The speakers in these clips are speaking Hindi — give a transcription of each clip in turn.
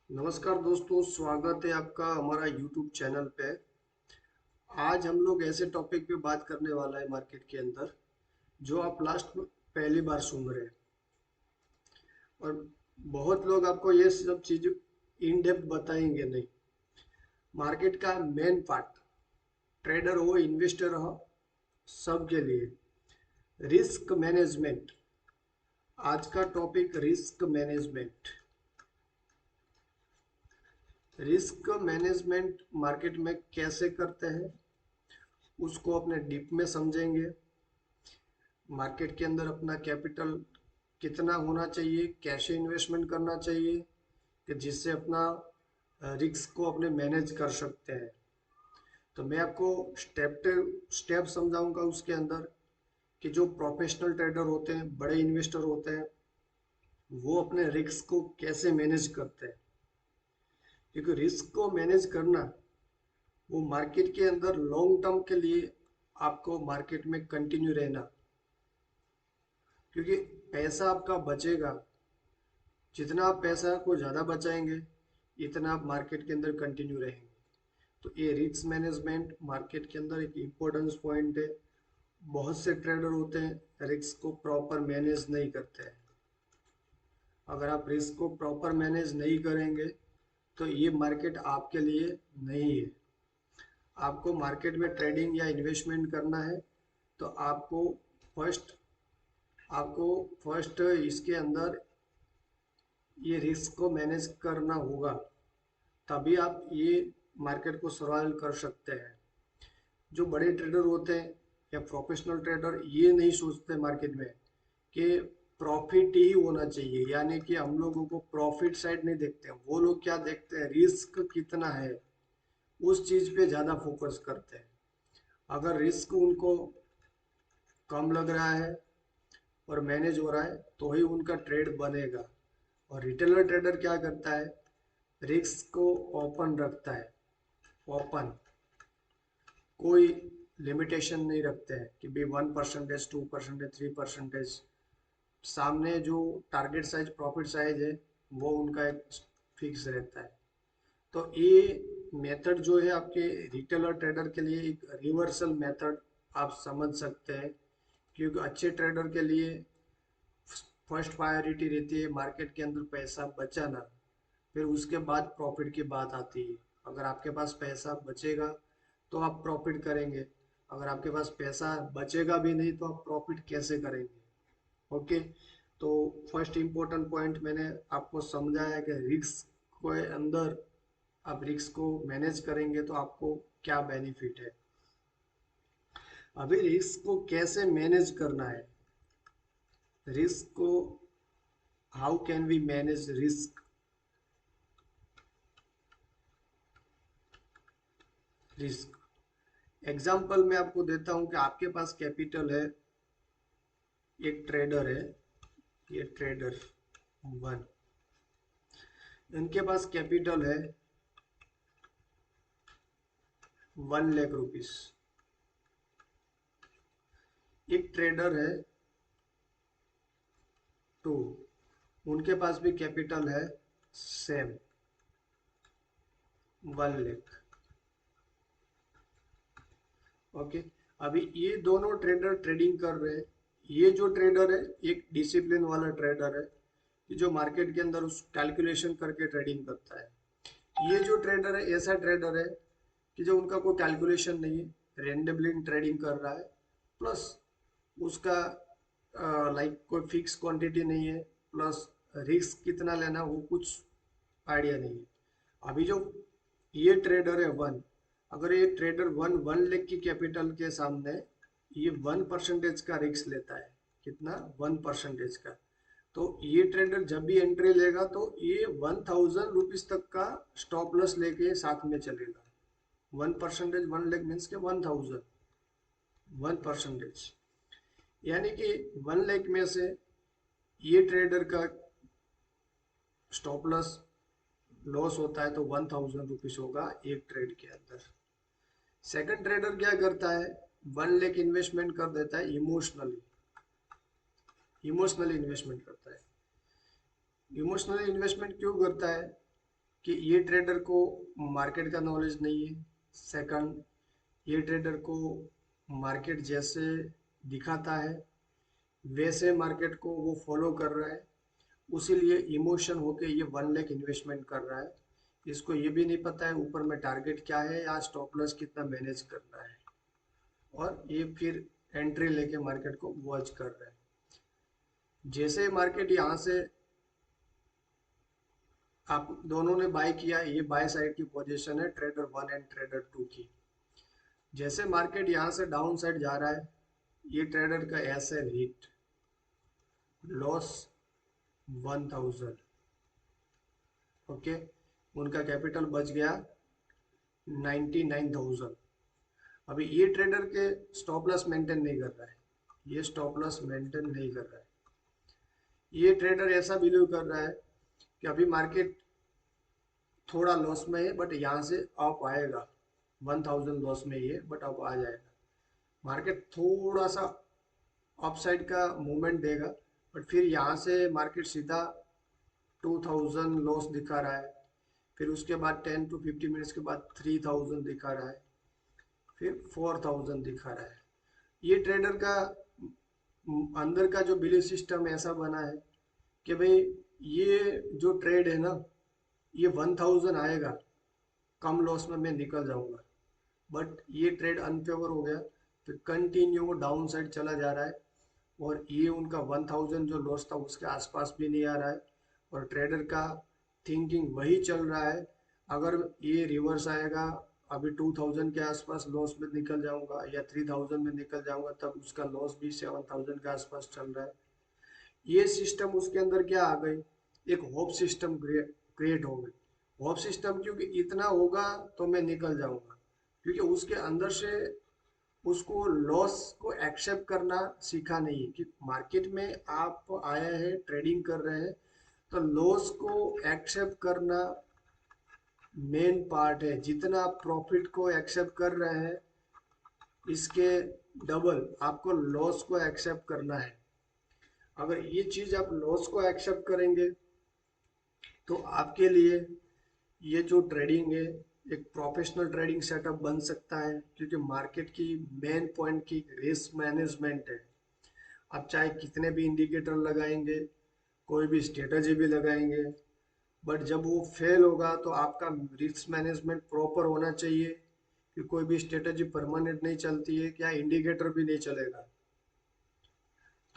नमस्कार दोस्तों, स्वागत है आपका हमारा YouTube चैनल पे। आज हम लोग ऐसे टॉपिक पे बात करने वाला है मार्केट के अंदर जो आप लास्ट में पहली बार सुन रहे हैं। और बहुत लोग आपको ये सब चीज इन डेप्थ बताएंगे नहीं। मार्केट का मेन पार्ट, ट्रेडर हो इन्वेस्टर हो, सबके लिए रिस्क मैनेजमेंट। आज का topic risk management. Risk management market में कैसे करते हैं उसको अपने डीप में समझेंगे। मार्केट के अंदर अपना कैपिटल कितना होना चाहिए, कैसे इन्वेस्टमेंट करना चाहिए कि जिससे अपना रिस्क को अपने मैनेज कर सकते हैं। तो मैं आपको स्टेप स्टेप समझाऊंगा उसके अंदर कि जो प्रोफेशनल ट्रेडर होते हैं, बड़े इन्वेस्टर होते हैं, वो अपने रिस्क को कैसे मैनेज करते हैं। क्योंकि रिस्क को मैनेज करना, वो मार्केट के अंदर लॉन्ग टर्म के लिए आपको मार्केट में कंटिन्यू रहना। क्योंकि पैसा आपका बचेगा, जितना आप पैसा को ज़्यादा बचाएंगे इतना आप मार्केट के अंदर कंटिन्यू रहेंगे। तो ये रिस्क मैनेजमेंट मार्केट के अंदर एक इम्पोर्टेंस पॉइंट है। बहुत से ट्रेडर होते हैं रिस्क को प्रॉपर मैनेज नहीं करते हैं। अगर आप रिस्क को प्रॉपर मैनेज नहीं करेंगे तो ये मार्केट आपके लिए नहीं है। आपको मार्केट में ट्रेडिंग या इन्वेस्टमेंट करना है तो फर्स्ट आपको फर्स्ट इसके अंदर ये रिस्क को मैनेज करना होगा, तभी आप ये मार्केट को सर्वाइव कर सकते हैं। जो बड़े ट्रेडर होते हैं या प्रोफेशनल ट्रेडर ये नहीं सोचते मार्केट में कि प्रॉफिट ही होना चाहिए, यानी कि हम लोगों को प्रॉफिट साइड नहीं देखते हैं। वो लोग क्या देखते हैं, रिस्क कितना है, उस चीज पे ज्यादा फोकस करते हैं। अगर रिस्क उनको कम लग रहा है और मैनेज हो रहा है तो ही उनका ट्रेड बनेगा। और रिटेलर ट्रेडर क्या करता है, रिस्क को ओपन रखता है। ओपन, कोई लिमिटेशन नहीं रखते हैं कि भी 1%, 2%, 3%। सामने जो टारगेट साइज, प्रॉफिट साइज है, वो उनका एक फिक्स रहता है। तो ये मेथड जो है आपके रिटेलर ट्रेडर के लिए एक रिवर्सल मेथड आप समझ सकते हैं। क्योंकि अच्छे ट्रेडर के लिए फर्स्ट प्रायोरिटी रहती है मार्केट के अंदर पैसा बचाना, फिर उसके बाद प्रॉफिट की बात आती है। अगर आपके पास पैसा बचेगा तो आप प्रॉफिट करेंगे, अगर आपके पास पैसा बचेगा भी नहीं तो आप प्रॉफिट कैसे करेंगे। ओके। तो फर्स्ट इम्पोर्टेंट पॉइंट मैंने आपको समझाया कि रिस्क के अंदर आप रिस्क को मैनेज करेंगे तो आपको क्या बेनिफिट है। अभी रिस्क को कैसे मैनेज करना है, रिस्क को how can we manage risk. Risk example मैं आपको देता हूं कि आपके पास कैपिटल है, एक ट्रेडर है, ये ट्रेडर वन, इनके पास कैपिटल है 1 लाख रुपीस। एक ट्रेडर है टू, उनके पास भी कैपिटल है सेम 1 लाख। ओके। अभी ये दोनों ट्रेडर ट्रेडिंग कर रहे हैं। ये जो ट्रेडर है एक डिसिप्लिन वाला ट्रेडर है कि जो मार्केट के अंदर उस कैलकुलेशन करके ट्रेडिंग करता है। ये जो ट्रेडर है ऐसा ट्रेडर है कि जो उनका कोई कैलकुलेशन नहीं है, रेंडमली ट्रेडिंग कर रहा है। प्लस उसका लाइक कोई फिक्स क्वांटिटी नहीं है, प्लस रिस्क कितना लेना वो कुछ आइडिया नहीं है। अभी जो ये ट्रेडर है वन, अगर ये ट्रेडर वन 1 लाख की कैपिटल के सामने ये 1% का रिस्क लेता है, कितना, 1% का, तो ये ट्रेडर जब भी एंट्री लेगा तो ये 1000 रुपीज तक का स्टॉप लॉस लेके साथ में चलेगा। 1%, 1 लाख मीन्स के 1000, 1%, यानी कि 1 लाख में से ये ट्रेडर का स्टॉप लॉस लॉस होता है तो 1000 रुपीज होगा एक ट्रेड के अंदर। सेकंड ट्रेडर क्या करता है, 1 लाख इन्वेस्टमेंट कर देता है इमोशनली। इमोशनली इन्वेस्टमेंट करता है। इमोशनली इन्वेस्टमेंट क्यों करता है, कि ये ट्रेडर को मार्केट का नॉलेज नहीं है। सेकंड, ये ट्रेडर को मार्केट जैसे दिखाता है वैसे मार्केट को वो फॉलो कर रहा है, उसीलिए इमोशन होके ये 1 लाख इन्वेस्टमेंट कर रहा है। इसको ये भी नहीं पता है ऊपर में टारगेट क्या है या स्टॉप लॉस कितना मैनेज करना है, और ये फिर एंट्री लेके मार्केट को वॉच कर रहा है। जैसे मार्केट यहाँ से आप दोनों ने बाय किया, ये बाय साइड की पोजीशन है ट्रेडर 1 एंड ट्रेडर 2 की। जैसे मार्केट यहाँ से डाउन साइड जा रहा है, ये ट्रेडर का ऐसे हिट लॉस 1000। ओके, उनका कैपिटल बच गया 99,000। अभी ये ट्रेडर के स्टॉप लॉस मेंटेन नहीं कर रहा है, ये स्टॉप लॉस मेंटेन नहीं कर रहा है। ये ट्रेडर ऐसा बिलीव कर रहा है कि अभी मार्केट थोड़ा लॉस में है बट यहाँ से अप आएगा, 1000 लॉस में ही है बट अप आ जाएगा। मार्केट थोड़ा सा अपसाइड का मूवमेंट देगा बट फिर यहाँ से मार्केट सीधा 2000 लॉस दिखा रहा है, फिर उसके बाद 10 to 50 मिनट्स के बाद 3000 दिखा रहा है, फिर 4000 दिखा रहा है। ये ट्रेडर का अंदर का जो बिलीफ सिस्टम ऐसा बना है कि भाई ये जो ट्रेड है ना, ये 1000 आएगा, कम लॉस में मैं निकल जाऊंगा। बट ये ट्रेड अनफेवर हो गया, फिर कंटिन्यू वो डाउन साइड चला जा रहा है, और ये उनका 1000 जो लॉस था उसके आसपास भी नहीं आ रहा है, और ट्रेडर का थिंकिंग वही चल रहा है, अगर ये रिवर्स आएगा अभी 2000 के आसपास लॉस में निकल जाऊंगा या 3000 में निकल जाऊंगा, तब उसका लॉस भी 7000 के आसपास चल रहा है। ये सिस्टम उसके अंदर क्या आ गई, एक होप सिस्टम क्रिएट हो गई। होप सिस्टम क्योंकि इतना होगा तो मैं निकल जाऊंगा, क्योंकि उसके अंदर से उसको लॉस को एक्सेप्ट करना सीखा नहीं है कि मार्केट में आप आए हैं ट्रेडिंग कर रहे हैं, तो लॉस को एक्सेप्ट करना मेन पार्ट है। जितना आप प्रॉफिट को एक्सेप्ट कर रहे हैं, इसके डबल आपको लॉस को एक्सेप्ट करना है। अगर ये चीज आप लॉस को एक्सेप्ट करेंगे तो आपके लिए ये जो ट्रेडिंग है एक प्रोफेशनल ट्रेडिंग सेटअप बन सकता है, क्योंकि मार्केट की मेन पॉइंट की रिस्क मैनेजमेंट है। आप चाहे कितने भी इंडिकेटर लगाएंगे, कोई भी स्ट्रेटजी भी लगाएंगे, बट जब वो फेल होगा तो आपका रिस्क मैनेजमेंट प्रॉपर होना चाहिए, कि कोई भी स्ट्रेटजी परमानेंट नहीं चलती है, क्या इंडिकेटर भी नहीं चलेगा।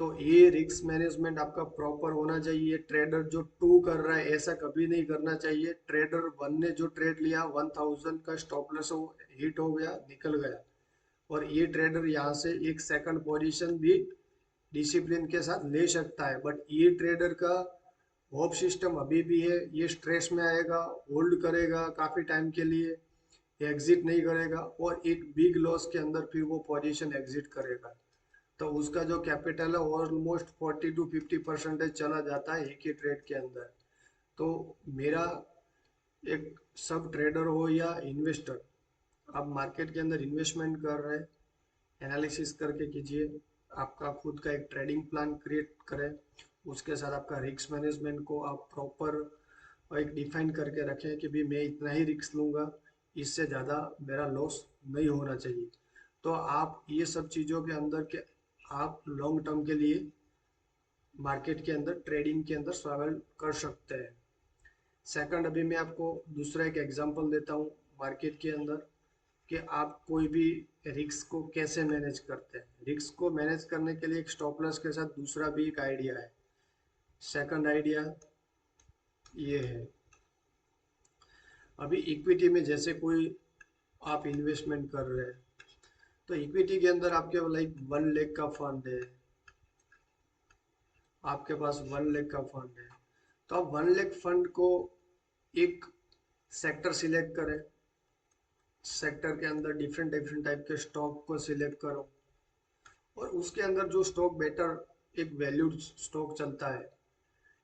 तो ये रिस्क मैनेजमेंट आपका प्रॉपर होना चाहिए। ट्रेडर जो 2 कर रहा है ऐसा कभी नहीं करना चाहिए। ट्रेडर 1 ने जो ट्रेड लिया 1000 का स्टॉप लॉस हिट हो गया, निकल गया, और ये ट्रेडर यहाँ से एक सेकंड पोजीशन भी डिसिप्लिन के साथ ले सकता है। बट ये ट्रेडर का होप सिस्टम अभी भी है, ये स्ट्रेस में आएगा, होल्ड करेगा काफी टाइम के लिए, एग्जिट नहीं करेगा, और एक बिग लॉस के अंदर फिर वो पोजीशन एग्जिट करेगा। तो उसका जो कैपिटल है ऑलमोस्ट 40 to 50% चला जाता है एक ही ट्रेड के अंदर। तो मेरा एक सब ट्रेडर हो या इन्वेस्टर, आप मार्केट के अंदर इन्वेस्टमेंट कर रहे हैं, एनालिसिस करके कीजिए, आपका खुद का एक ट्रेडिंग प्लान क्रिएट करें, उसके साथ आपका रिस्क मैनेजमेंट को आप प्रॉपर एक डिफाइन करके रखें कि भी मैं इतना ही रिस्क लूंगा, इससे ज़्यादा मेरा लॉस नहीं होना चाहिए। तो आप ये सब चीज़ों के अंदर के आप लॉन्ग टर्म के लिए मार्केट के अंदर ट्रेडिंग के अंदर सर्वाइव कर सकते हैं। सेकंड, अभी मैं आपको दूसरा एक एग्जांपल देता हूँ मार्केट के अंदर, कि आप कोई भी रिस्क को कैसे मैनेज करते हैं। रिस्क को मैनेज करने के लिए एक स्टॉप लॉस के साथ दूसरा भी एक आइडिया है। सेकंड आइडिया ये है, अभी इक्विटी में जैसे कोई आप इन्वेस्टमेंट कर रहे हैं, तो इक्विटी के अंदर आपके लाइक 1 लाख का फंड है, आपके पास 1 लाख का फंड है, तो आप 1 लाख फंड को एक सेक्टर सिलेक्ट करें, सेक्टर के अंदर डिफरेंट डिफरेंट टाइप के स्टॉक को सिलेक्ट करो, और उसके अंदर जो स्टॉक बेटर एक वैल्यूड स्टॉक चलता है,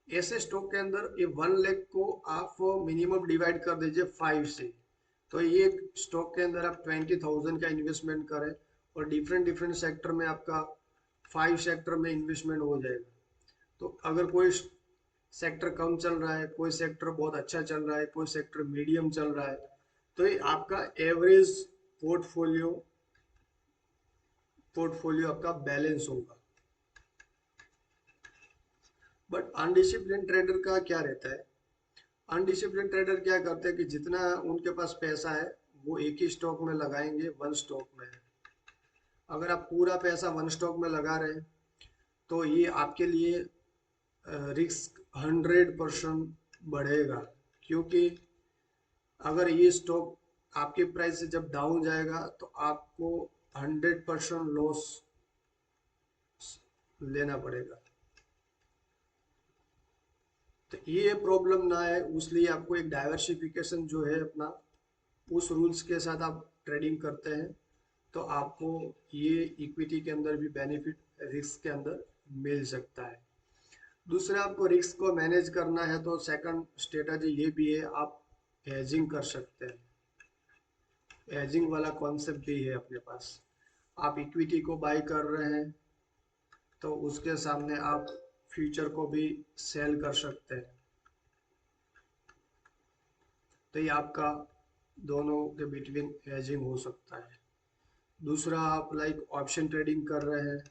ऐसे स्टॉक के अंदर ये 1 लाख को आप मिनिमम डिवाइड कर दीजिए 5 से। तो ये स्टॉक के अंदर आप 20,000 का इन्वेस्टमेंट करें, और डिफरेंट डिफरेंट सेक्टर में आपका 5 सेक्टर में इन्वेस्टमेंट हो जाएगा। तो अगर कोई सेक्टर कम चल रहा है, कोई सेक्टर बहुत अच्छा चल रहा है, कोई सेक्टर मीडियम चल रहा है, तो ये आपका एवरेज पोर्टफोलियो पोर्टफोलियो आपका बैलेंस होगा। बट अनडिसिप्लिन ट्रेडर का क्या रहता है? अनडिसिप्लिन ट्रेडर क्या करते हैं कि जितना उनके पास पैसा है वो एक ही स्टॉक में लगाएंगे, वन स्टॉक में। अगर आप पूरा पैसा वन स्टॉक में लगा रहे हैं तो ये आपके लिए रिस्क 100% बढ़ेगा, क्योंकि अगर ये स्टॉक आपके प्राइस से जब डाउन जाएगा तो आपको 100% लॉस लेना पड़ेगा। तो ये प्रॉब्लम ना है, उसलिए आपको एक डाइवर्सिफिकेशन जो है अपना, उस रूल्स के साथ आप ट्रेडिंग करते हैं तो आपको ये इक्विटी के अंदर भी बेनिफिट रिस्क के अंदर मिल सकता है। दूसरा, आपको रिस्क को मैनेज करना है तो सेकंड स्ट्रेटजी ये भी है, आप हेजिंग कर सकते हैं। हेजिंग वाला कॉन्सेप्ट भी है अपने पास। आप इक्विटी को बाई कर रहे हैं तो उसके सामने आप फ्यूचर को भी सेल कर सकते हैं, तो ये आपका दोनों के बिटवीन हेजिंग हो सकता है। दूसरा, आप लाइक ऑप्शन ट्रेडिंग कर रहे हैं।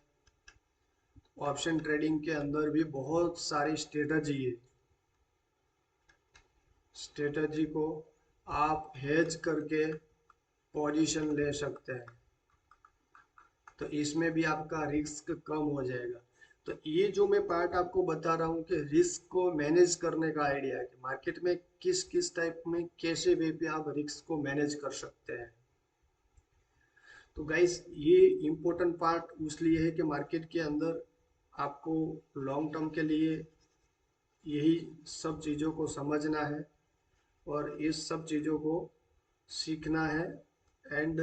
ऑप्शन ट्रेडिंग के अंदर भी बहुत सारी स्ट्रेटजी है। स्ट्रेटजी को आप हेज करके पोजीशन ले सकते हैं, तो इसमें भी आपका रिस्क कम हो जाएगा। तो ये जो मैं पार्ट आपको बता रहा हूँ कि रिस्क को मैनेज करने का आइडिया है कि मार्केट में किस किस टाइप में कैसे वे पे आप रिस्क को मैनेज कर सकते हैं। तो गाइस, ये इम्पोर्टेंट पार्ट इसलिए है कि मार्केट के अंदर आपको लॉन्ग टर्म के लिए यही सब चीज़ों को समझना है और इस सब चीज़ों को सीखना है एंड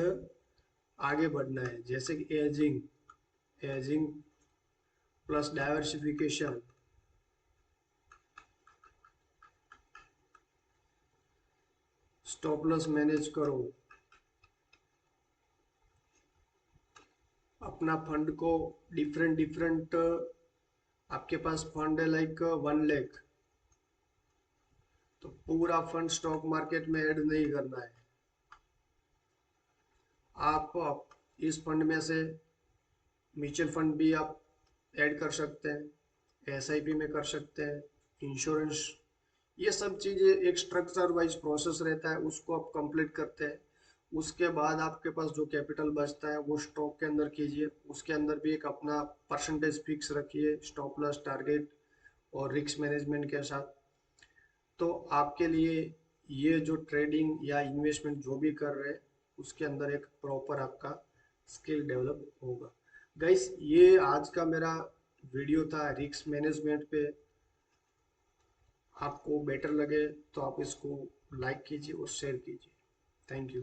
आगे बढ़ना है। जैसे कि ageing, ageing plus diversification, stop loss manage करो, अपना फंड को डिफरेंट डिफरेंट, आपके पास फंड है लाइक 1 लाख, तो पूरा फंड स्टॉक मार्केट में ऐड नहीं करना है। आप इस फंड में से म्यूचुअल फंड भी आप ऐड कर सकते हैं, एसआईपी में कर सकते हैं, इंश्योरेंस, ये सब चीज़ें एक स्ट्रक्चर वाइज प्रोसेस रहता है, उसको आप कंप्लीट करते हैं। उसके बाद आपके पास जो कैपिटल बचता है वो स्टॉक के अंदर कीजिए, उसके अंदर भी एक अपना परसेंटेज फिक्स रखिए स्टॉप लॉस टारगेट और रिस्क मैनेजमेंट के साथ। तो आपके लिए ये जो ट्रेडिंग या इन्वेस्टमेंट जो भी कर रहे हैं उसके अंदर एक प्रॉपर आपका स्किल डेवलप होगा। गाइस, ये आज का मेरा वीडियो था रिस्क मैनेजमेंट पे। आपको बेटर लगे तो आप इसको लाइक कीजिए और शेयर कीजिए। Thank you.